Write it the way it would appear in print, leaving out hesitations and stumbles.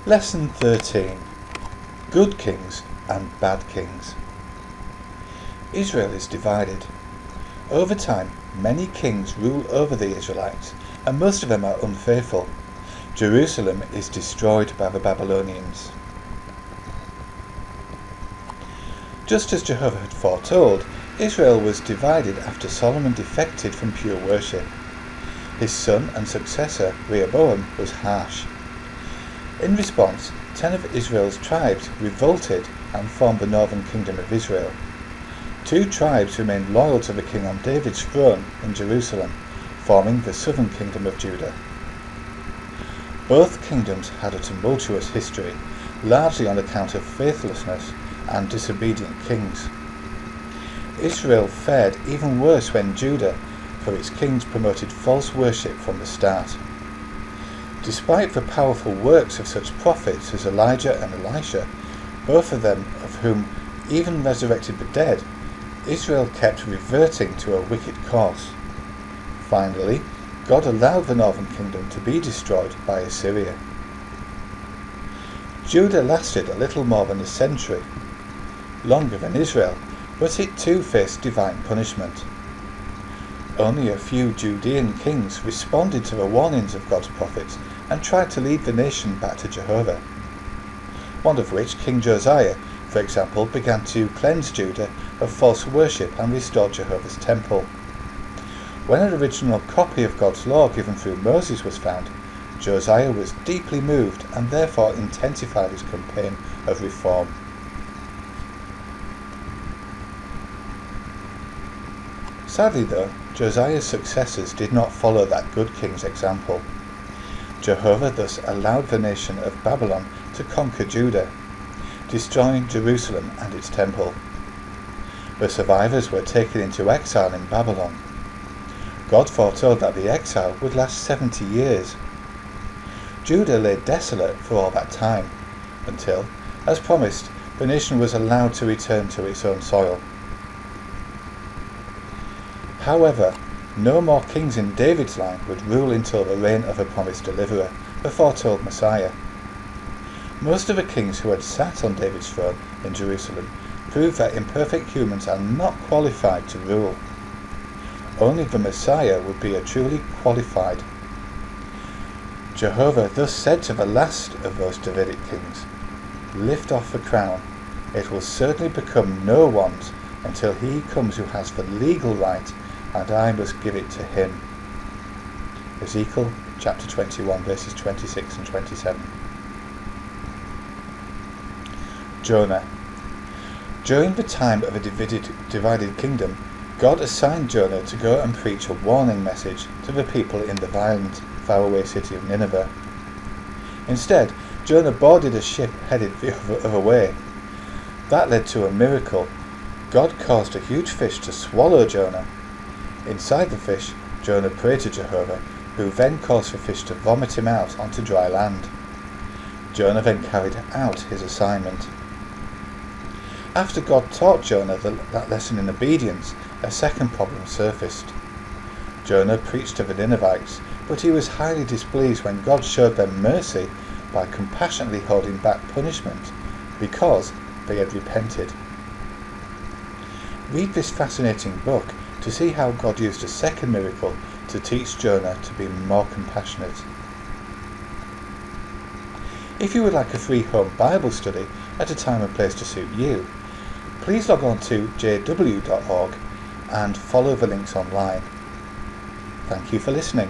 Lesson 13. Good Kings and Bad Kings. Israel is divided. Over time, many kings rule over the Israelites, and most of them are unfaithful. Jerusalem is destroyed by the Babylonians. Just as Jehovah had foretold, Israel was divided after Solomon defected from pure worship. His son and successor, Rehoboam, was harsh. In response, 10 of Israel's tribes revolted and formed the northern kingdom of Israel. 2 tribes remained loyal to the king on David's throne in Jerusalem, forming the southern kingdom of Judah. Both kingdoms had a tumultuous history, largely on account of faithlessness and disobedient kings. Israel fared even worse when Judah, for its kings, promoted false worship from the start. Despite the powerful works of such prophets as Elijah and Elisha, both of them of whom even resurrected the dead, Israel kept reverting to a wicked course. Finally, God allowed the northern kingdom to be destroyed by Assyria. Judah lasted a little more than a century, longer than Israel, but it too faced divine punishment. Only a few Judean kings responded to the warnings of God's prophets and tried to lead the nation back to Jehovah. One of which, King Josiah, for example, began to cleanse Judah of false worship and restore Jehovah's temple. When an original copy of God's law given through Moses was found, Josiah was deeply moved and therefore intensified his campaign of reform. Sadly though, Josiah's successors did not follow that good king's example. Jehovah thus allowed the nation of Babylon to conquer Judah, destroying Jerusalem and its temple. The survivors were taken into exile in Babylon. God foretold that the exile would last 70 years. Judah lay desolate for all that time, until, as promised, the nation was allowed to return to its own soil. However, no more kings in David's line would rule until the reign of a promised deliverer, the foretold Messiah. Most of the kings who had sat on David's throne in Jerusalem proved that imperfect humans are not qualified to rule. Only the Messiah would be a truly qualified. Jehovah thus said to the last of those Davidic kings, "Lift off the crown, it will certainly become no one's until he comes who has the legal right, and I must give it to him." Ezekiel chapter 21 verses 26 and 27. Jonah. During the time of a divided kingdom, God assigned Jonah to go and preach a warning message to the people in the violent, faraway city of Nineveh. Instead, Jonah boarded a ship headed the other way. That led to a miracle. God caused a huge fish to swallow Jonah. Inside the fish, Jonah prayed to Jehovah, who then caused the fish to vomit him out onto dry land. Jonah then carried out his assignment. After God taught Jonah that lesson in obedience, a second problem surfaced. Jonah preached to the Ninevites, but he was highly displeased when God showed them mercy by compassionately holding back punishment because they had repented. Read this fascinating book to see how God used a second miracle to teach Jonah to be more compassionate. If you would like a free home Bible study at a time and place to suit you, please log on to jw.org and follow the links online. Thank you for listening.